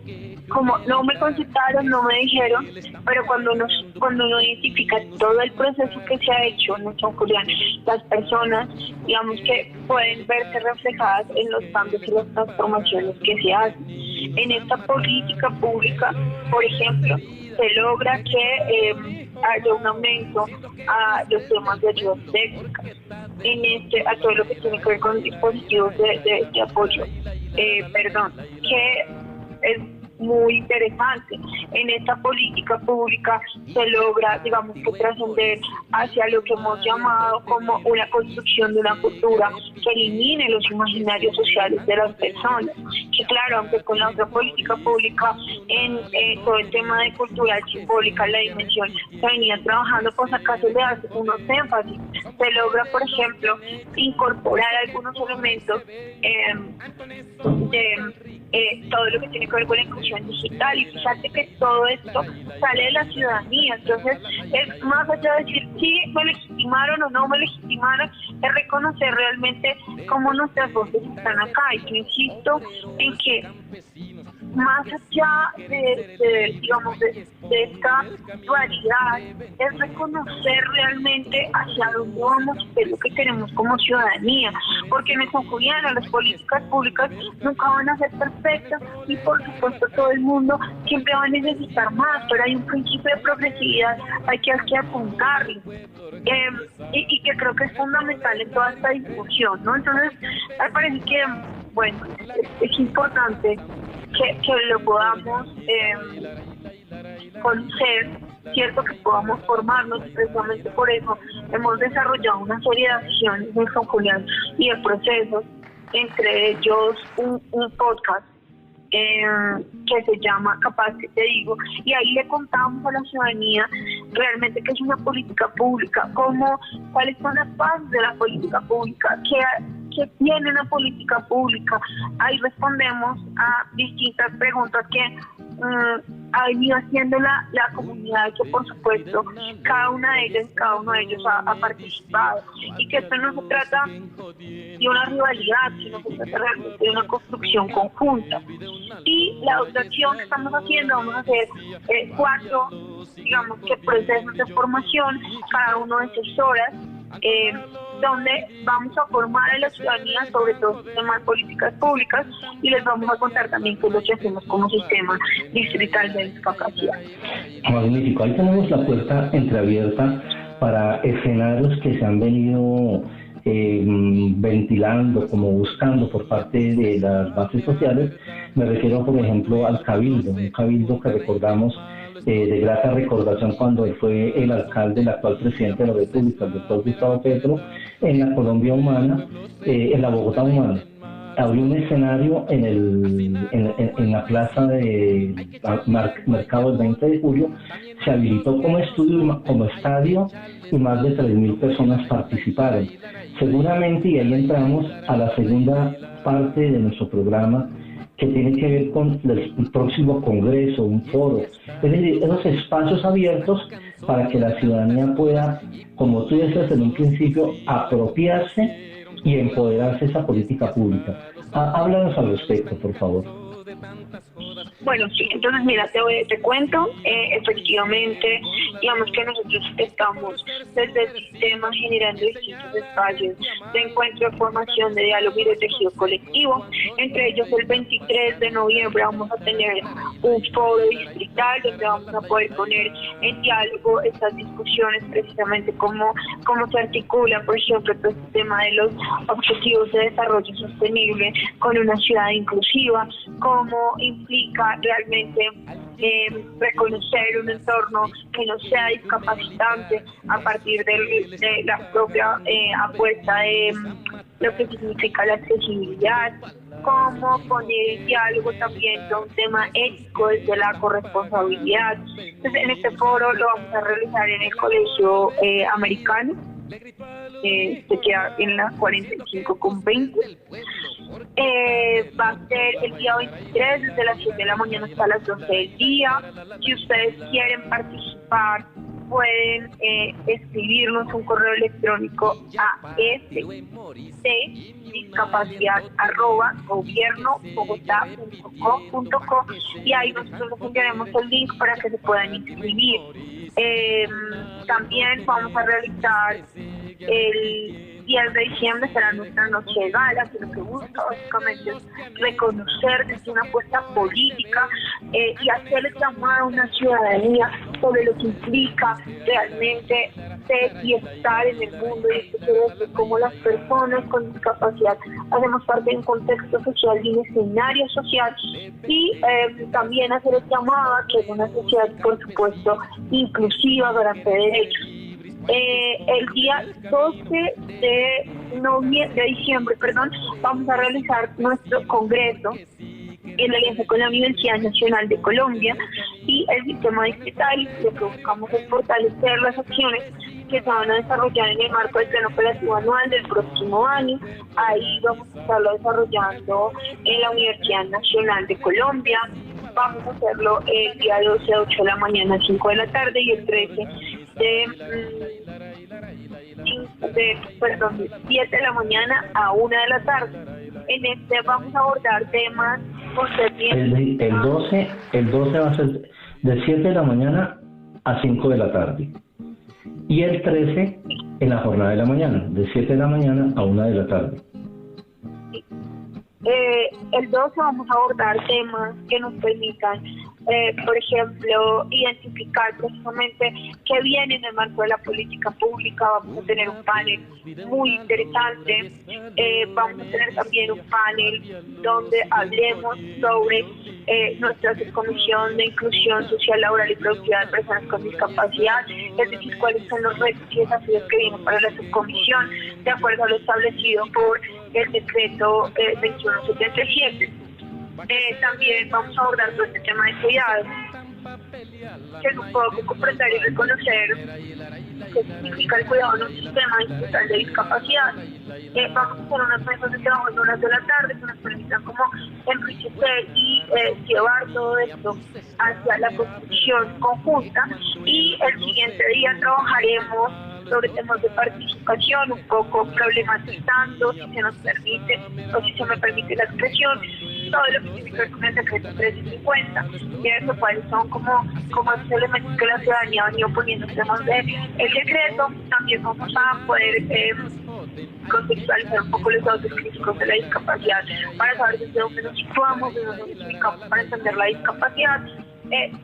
no me consultaron, no me dijeron, pero cuando uno identifica todo el proceso que se ha hecho, Nelson Julián, las personas, digamos, que pueden verse reflejadas en los cambios y las transformaciones que se hacen. En esta política pública, por ejemplo, se logra que haya un aumento a los temas de ayuda técnica, a todo lo que tiene que ver con dispositivos de apoyo, que es muy interesante. En esta política pública se logra, digamos, que trascender hacia lo que hemos llamado como una construcción de una cultura que elimine los imaginarios sociales de las personas. Que claro, aunque con la otra política pública en todo el tema de cultura simbólica, la dimensión se venía trabajando, pues acá se le hace unos énfasis. Se logra, por ejemplo, incorporar algunos elementos de todo lo que tiene que ver con la inclusión digital, y fíjate que todo esto sale de la ciudadanía. Entonces, es más allá de decir sí, me legitimaron o no me legitimaron, es reconocer realmente cómo nuestras voces están acá. Y yo insisto en que más allá de esta dualidad, es reconocer realmente hacia dónde vamos y qué es lo que queremos como ciudadanía, porque en Nelson Julián, las políticas públicas nunca van a ser perfectas, y por supuesto todo el mundo siempre va a necesitar más, pero hay un principio de progresividad, hay que apuntarlo, y que creo que es fundamental en toda esta discusión, ¿no? Entonces, me parece que, bueno, es importante que lo podamos conocer, cierto, que podamos formarnos, y precisamente por eso hemos desarrollado una serie de acciones en San Julián y de procesos, entre ellos un podcast que se llama Capaz que te digo, y ahí le contamos a la ciudadanía realmente qué es una política pública, cuáles son las bases de la política pública, qué tiene una política pública. Ahí respondemos a distintas preguntas que ha venido haciendo la comunidad, que por supuesto cada uno de ellos ha participado, y que esto no se trata de una rivalidad, sino que se trata realmente de una construcción conjunta. Y la otra acción que estamos haciendo, vamos a hacer 4, digamos, que procesos de formación, cada uno de 6 horas, donde vamos a formar a la ciudadanía sobre todo temas de políticas públicas, y les vamos a contar también qué es lo que hacemos como sistema distrital de discapacidad. Magnífico, ahí tenemos la puerta entreabierta para escenarios que se han venido ventilando, como buscando por parte de las bases sociales. Me refiero, por ejemplo, al cabildo, un cabildo que recordamos de grata recordación cuando él fue el alcalde, el actual presidente de la República, el doctor Gustavo Petro, en la Colombia humana, en la Bogotá humana. Abrió un escenario en la plaza de Mercado del 20 de julio, se habilitó como estudio, como estadio, y más de 3.000 personas participaron. Seguramente, y ahí entramos a la segunda parte de nuestro programa, que tiene que ver con el próximo congreso, un foro, es decir, esos espacios abiertos para que la ciudadanía pueda, como tú decías en un principio, apropiarse y empoderarse de esa política pública. Háblanos al respecto, por favor. Bueno, sí, entonces mira, te cuento, efectivamente, digamos que nosotros estamos desde el sistema generando distintos espacios de encuentro, de formación, de diálogo y de tejido colectivo. Entre ellos, el 23 de noviembre vamos a tener un foro distrital donde vamos a poder poner en diálogo estas discusiones, precisamente cómo se articula, por ejemplo, todo este tema de los objetivos de desarrollo sostenible con una ciudad inclusiva, cómo implica realmente reconocer un entorno que no sea discapacitante a partir de la propia apuesta de lo que significa la accesibilidad, cómo poner en diálogo también un tema ético desde la corresponsabilidad. Entonces, en este foro lo vamos a realizar en el Colegio Americano, se queda en la 45 con 20. Va a ser el día 23 desde las 7 de la mañana hasta las 12 del día. Si ustedes quieren participar, pueden escribirnos un correo electrónico a discapacidad@gobernobogotá.co.co y ahí nosotros les enviaremos el link para que se puedan inscribir. También vamos a realizar el 10 de diciembre, será nuestra noche de gala, que lo que busca básicamente es reconocer desde una apuesta política y hacerle llamar a una ciudadanía sobre lo que implica realmente ser y estar en el mundo, y esto quiere decir cómo las personas con discapacidad hacemos parte de un contexto social y un escenario social, y también hacer el llamado a que es una sociedad, por supuesto, inclusiva, garante de derechos. El día 12 de diciembre, vamos a realizar nuestro congreso en alianza con la Universidad Nacional de Colombia y el sistema distrital. Lo que buscamos es fortalecer las acciones que se van a desarrollar en el marco del Plan Operativo Anual del próximo año. Ahí vamos a estarlo desarrollando en la Universidad Nacional de Colombia. Vamos a hacerlo el día 12 de 8 de la mañana a 5 de la tarde y el 13 de 7 de la mañana a 1 de la tarde. En este vamos a abordar temas concernientes. El 12 va a ser de 7 de la mañana a 5 de la tarde. Y el 13 en la jornada de la mañana, de 7 de la mañana a 1 de la tarde. El 12 vamos a abordar temas que nos permitan, por ejemplo, identificar precisamente qué viene en el marco de la política pública. Vamos a tener un panel muy interesante. Vamos a tener también un panel donde hablemos sobre nuestra subcomisión de inclusión social, laboral y productiva de personas con discapacidad, es decir, cuáles son los retos y desafíos que vienen para la subcomisión de acuerdo a lo establecido por el decreto 2177. También vamos a abordar todo este tema de cuidado, que es un poco comprender y reconocer qué significa el cuidado en un sistema institucional de discapacidad. Vamos a hacer unas mesas de trabajo en horas de la tarde que nos permitan como enriquecer y llevar todo esto hacia la construcción conjunta, y el siguiente día trabajaremos sobre temas de participación, un poco problematizando, si se nos permite o si se me permite la expresión, todo lo que tiene que ver con el decreto 1350, y eso cuáles son como esos elementos que la ciudadanía ha venido poniendo en temas de el decreto. También vamos a poder contextualizar un poco los datos críticos de la discapacidad para saber desde dónde nos situamos, desde dónde nos ubicamos para entender la discapacidad.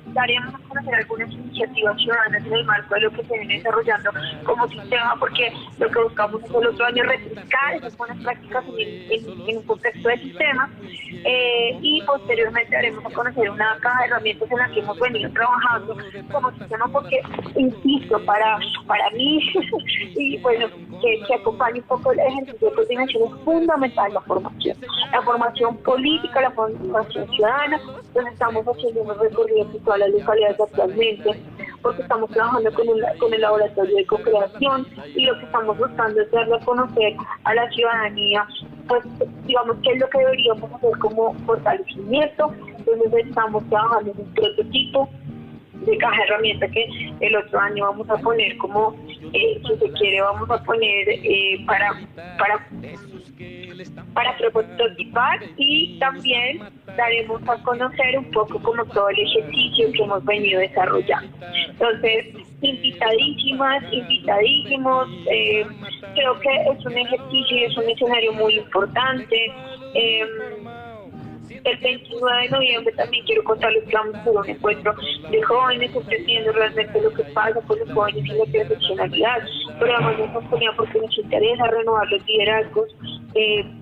Daremos a conocer algunas iniciativas ciudadanas en el marco de lo que se viene desarrollando como sistema, porque lo que buscamos es el otro año replicar esas buenas prácticas en un contexto de sistema, y posteriormente daremos a conocer una caja de herramientas en la que hemos venido trabajando como sistema, porque, insisto, para mí y bueno, que acompañe un poco el ejercicio de coordinación, es fundamental la formación política, la formación ciudadana. Entonces estamos haciendo unos recorridos en todas las localidades actualmente porque estamos trabajando con el laboratorio de co-creación y lo que estamos buscando es darle a conocer a la ciudadanía, pues digamos qué es lo que deberíamos hacer como fortalecimiento. Entonces estamos trabajando en un prototipo de caja de herramientas que el otro año vamos a poner como, si se quiere, vamos a poner para prototipar, y también daremos a conocer un poco como todo el ejercicio que hemos venido desarrollando. Entonces, invitadísimos, creo que es un ejercicio y es un escenario muy importante. El 29 de noviembre también quiero contarles que vamos a hacer un encuentro de jóvenes, entendiendo realmente lo que pasa con los jóvenes y la interseccionalidad, pero además nos ponía porque nos interesa renovar los liderazgos,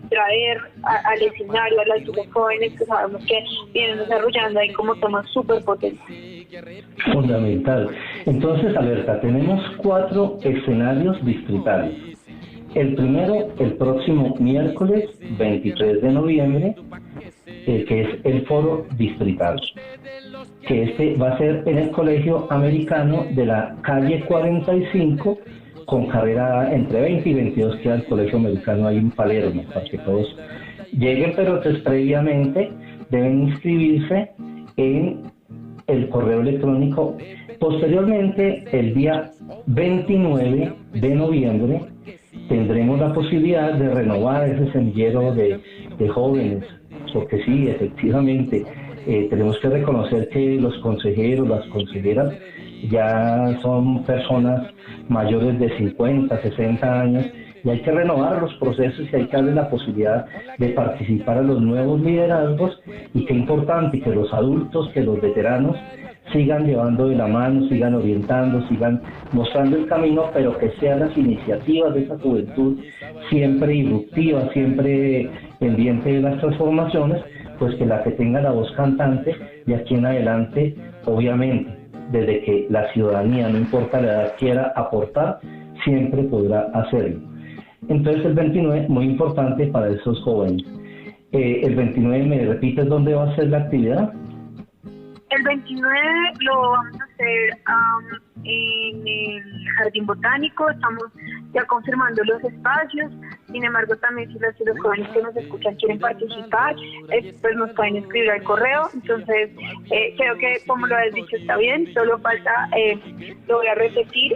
traer al escenario a las jóvenes que sabemos que vienen desarrollando ahí como temas súper potentes. Fundamental. Entonces, Alerta, tenemos 4 escenarios distritales. El primero, el próximo miércoles 23 de noviembre, que es el foro distrital, que este va a ser en el Colegio Americano de la calle 45, con carrera entre 20 y 22, queda el Colegio Americano ahí en Palermo, para que todos lleguen, pero entonces previamente deben inscribirse en el correo electrónico. Posteriormente, el día 29 de noviembre, tendremos la posibilidad de renovar ese semillero de jóvenes, porque sí, efectivamente, tenemos que reconocer que los consejeros, las consejeras, ya son personas mayores de 50, 60 años, y hay que renovar los procesos y hay que darle la posibilidad de participar a los nuevos liderazgos, y qué importante que los adultos, que los veteranos sigan llevando de la mano, sigan orientando, sigan mostrando el camino, pero que sean las iniciativas de esa juventud siempre irruptiva, siempre pendiente de las transformaciones, pues que la que tenga la voz cantante, y aquí en adelante, obviamente, desde que la ciudadanía, no importa la edad, quiera aportar, siempre podrá hacerlo. Entonces el 29, muy importante para esos jóvenes. El 29, ¿me repites dónde va a ser la actividad? El 29 lo vamos a hacer en el Jardín Botánico, estamos ya confirmando los espacios. Sin embargo, también si los jóvenes que nos escuchan quieren participar, pues nos pueden escribir al correo. Entonces, creo que como lo has dicho está bien, solo falta, lo voy a repetir,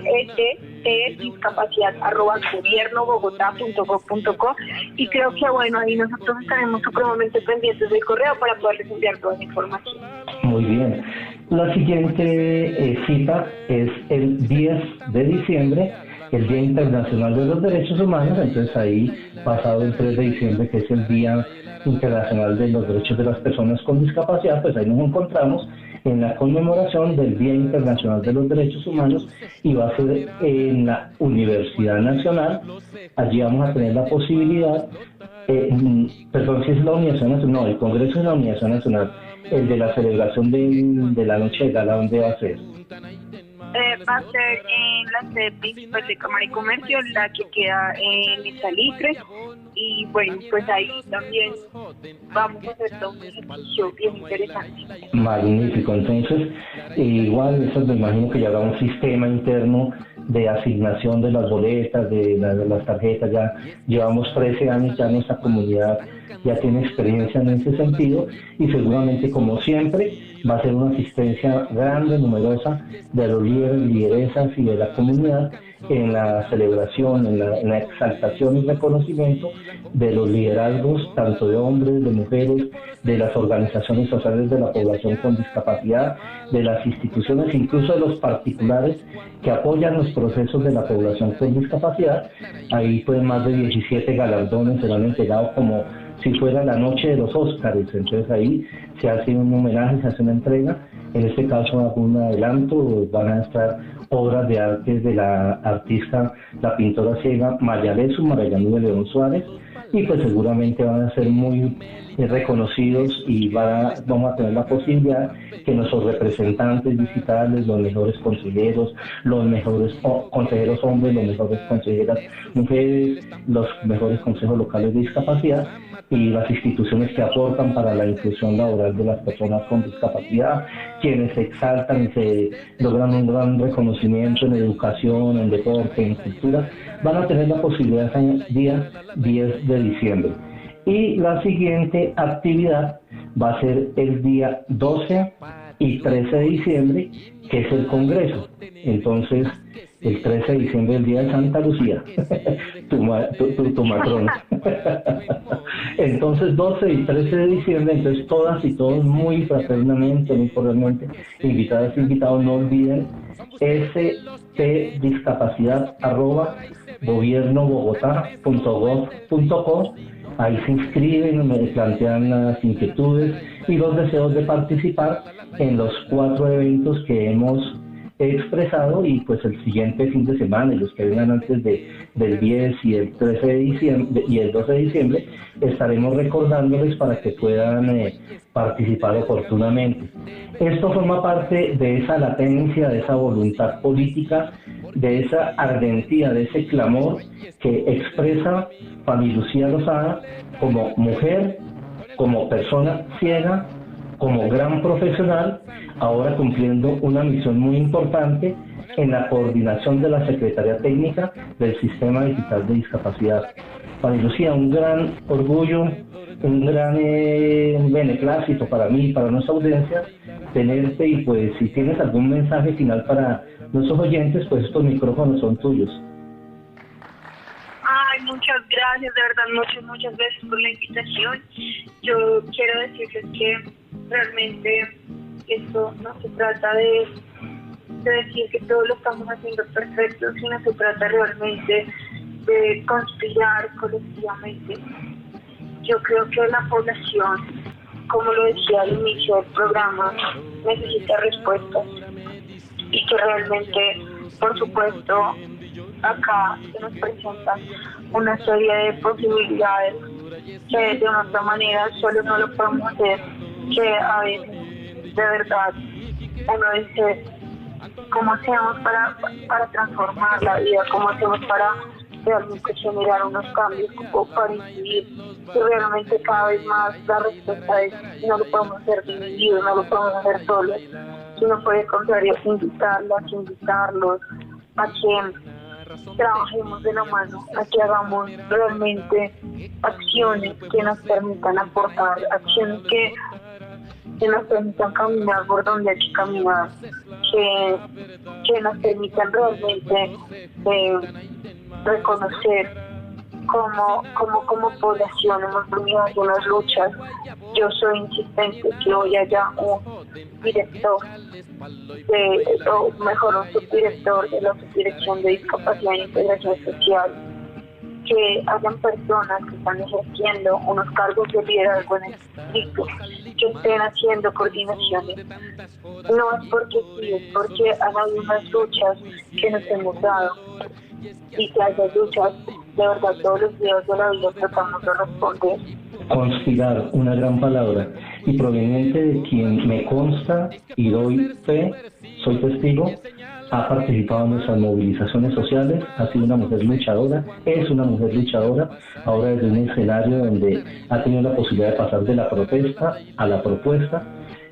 discapacidad@gobiernobogotá.gov.co, y creo que bueno, ahí nosotros estaremos supremamente pendientes del correo para poderles enviar toda esa información. Muy bien. La siguiente cita es el 10 de diciembre, el Día Internacional de los Derechos Humanos. Entonces ahí, pasado el 3 de diciembre, que es el Día Internacional de los Derechos de las Personas con Discapacidad, pues ahí nos encontramos en la conmemoración del Día Internacional de los Derechos Humanos, y va a ser en la Universidad Nacional. Allí vamos a tener la posibilidad, perdón, si es la Universidad Nacional, no, el Congreso es la Universidad Nacional, el de la celebración de la noche de gala, ¿dónde va a ser? Va a ser en la CEPI, pues, de Cámara y Comercio, la que queda en el Salitre, y bueno, pues ahí también vamos a hacer todo un ejercicio bien interesante. Magnífico. Entonces, igual, eso me imagino que ya habrá un sistema interno de asignación de las boletas, de las tarjetas. Ya llevamos 13 años, ya nuestra comunidad ya tiene experiencia en ese sentido, y seguramente, como siempre, va a ser una asistencia grande, numerosa, de los líderes, lideresas y de la comunidad en la celebración, en la exaltación y reconocimiento de los liderazgos, tanto de hombres, de mujeres, de las organizaciones sociales de la población con discapacidad, de las instituciones, incluso de los particulares que apoyan los procesos de la población con discapacidad. Ahí pues más de 17 galardones se han entregado como si fuera la noche de los Óscares. Entonces ahí se hace un homenaje, se hace una entrega. En este caso, un adelanto, van a estar obras de arte de la artista, la pintora ciega Maya Lesu, Marayanú de León Suárez, y pues seguramente van a ser muy reconocidos y vamos a tener la posibilidad que nuestros representantes digitales, los mejores consejeros, los mejores consejeros hombres, los mejores consejeras mujeres, los mejores consejos locales de discapacidad y las instituciones que aportan para la inclusión laboral de las personas con discapacidad, quienes se exaltan y se logran un gran reconocimiento en educación, en deporte, en cultura, van a tener la posibilidad el día 10 de diciembre. Y la siguiente actividad va a ser el día 12 y 13 de diciembre, que es el Congreso. Entonces, el 13 de diciembre, el día de Santa Lucía, tu matrona. Entonces, 12 y 13 de diciembre, entonces todas y todos muy fraternamente, muy cordialmente, invitadas y invitados, no olviden stdiscapacidad@gobiernobogotá.gov.co. Ahí se inscriben, me plantean las inquietudes y los deseos de participar en los 4 eventos que hemos expresado, y pues el siguiente fin de semana y los que vengan antes del 10 y el 13 de diciembre y el 12 de diciembre estaremos recordándoles para que puedan participar oportunamente. Esto forma parte de esa latencia, de esa voluntad política, de esa ardentía, de ese clamor que expresa Fanny Lucía Lozada como mujer, como persona ciega, como gran profesional, ahora cumpliendo una misión muy importante en la coordinación de la Secretaría Técnica del Sistema Digital de Discapacidad. Fanny Lucía, un gran orgullo, un gran beneplácito para mí y para nuestra audiencia tenerte, y pues si tienes algún mensaje final para nuestros oyentes, pues estos micrófonos son tuyos. Ay, muchas gracias, de verdad, muchas gracias por la invitación. Yo quiero decirles que realmente esto no se trata de decir que todo lo estamos haciendo perfecto, sino se trata realmente de conspirar colectivamente. Yo creo que la población, como lo decía al inicio del programa, necesita respuestas y que realmente, por supuesto, acá se nos presentan una serie de posibilidades que de una otra manera solo no lo podemos hacer, que a veces de verdad uno dice, ¿cómo hacemos para transformar la vida? ¿Cómo hacemos para realmente generar unos cambios, como para incidir? Y realmente cada vez más la respuesta es, no lo podemos hacer divididos, no lo podemos hacer solos, sino por el contrario, invitarlos a que trabajemos de la mano, a que hagamos realmente acciones que nos permitan aportar, acciones que nos permitan caminar por donde hay que caminar, que nos permitan realmente reconocer como población hemos venido algunas luchas. Yo soy insistente que hoy haya un director, o mejor un subdirector de la Subdirección de Discapacidad e Integración Social, que hayan personas que están ejerciendo unos cargos de liderazgo en el distrito, que estén haciendo coordinaciones. No es porque sí, es porque han habido unas luchas que nos hemos dado, y que a esas luchas, de verdad, todos los días de la vida tratamos de responder. Conspirar, una gran palabra, y proveniente de quien me consta y doy fe, soy testigo, ha participado en nuestras movilizaciones sociales, ha sido una mujer luchadora, es una mujer luchadora, ahora desde un escenario donde ha tenido la posibilidad de pasar de la protesta a la propuesta,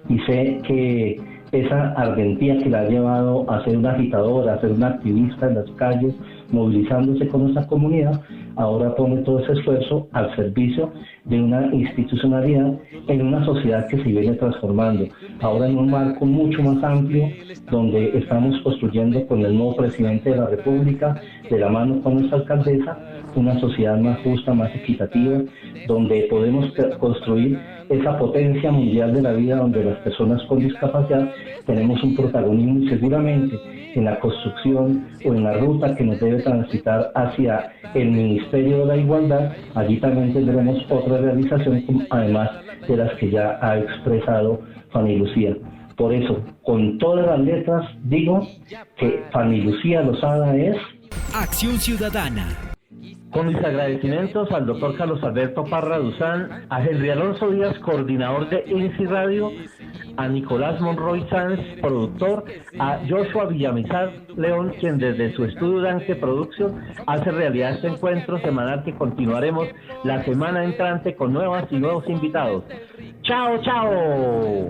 y sé que esa ardentía que la ha llevado a ser una agitadora, a ser una activista en las calles, movilizándose con nuestra comunidad, ahora pone todo ese esfuerzo al servicio de una institucionalidad en una sociedad que se viene transformando, ahora en un marco mucho más amplio, donde estamos construyendo con el nuevo presidente de la República, de la mano con nuestra alcaldesa, una sociedad más justa, más equitativa, donde podemos construir esa potencia mundial de la vida, donde las personas con discapacidad tenemos un protagonismo, y seguramente en la construcción o en la ruta que nos debe transitar hacia el Ministerio de la Igualdad, allí también tendremos otra realización, además de las que ya ha expresado Fanny Lucía. Por eso, con todas las letras, digo que Fanny Lucía Lozada es Acción Ciudadana. Con mis agradecimientos al doctor Carlos Alberto Parra Duzán, a Henry Alonso Díaz, coordinador de INSI Radio, a Nicolás Monroy Sanz, productor, a Joshua Villamizar León, quien desde su estudio Dante Production hace realidad este encuentro semanal que continuaremos la semana entrante con nuevas y nuevos invitados. ¡Chao, chao!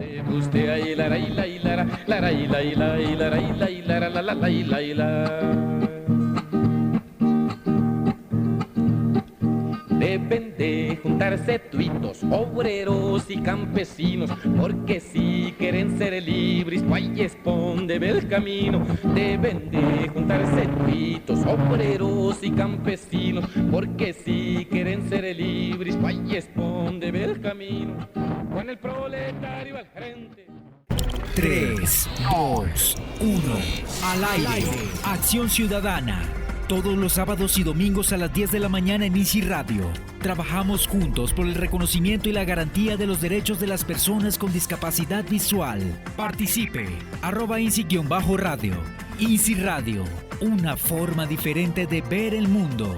Deben de juntarse tuitos, obreros y campesinos, porque si quieren ser libres, pues esponde el camino. Deben de juntarse tuitos, obreros y campesinos, porque si quieren ser libres, pues esponde el camino. Con el proletario al frente. 3, 2, 1, al aire. Acción Ciudadana. Todos los sábados y domingos a las 10 de la mañana en INSI Radio. Trabajamos juntos por el reconocimiento y la garantía de los derechos de las personas con discapacidad visual. Participe. @INSI-radio. INSI Radio. Una forma diferente de ver el mundo.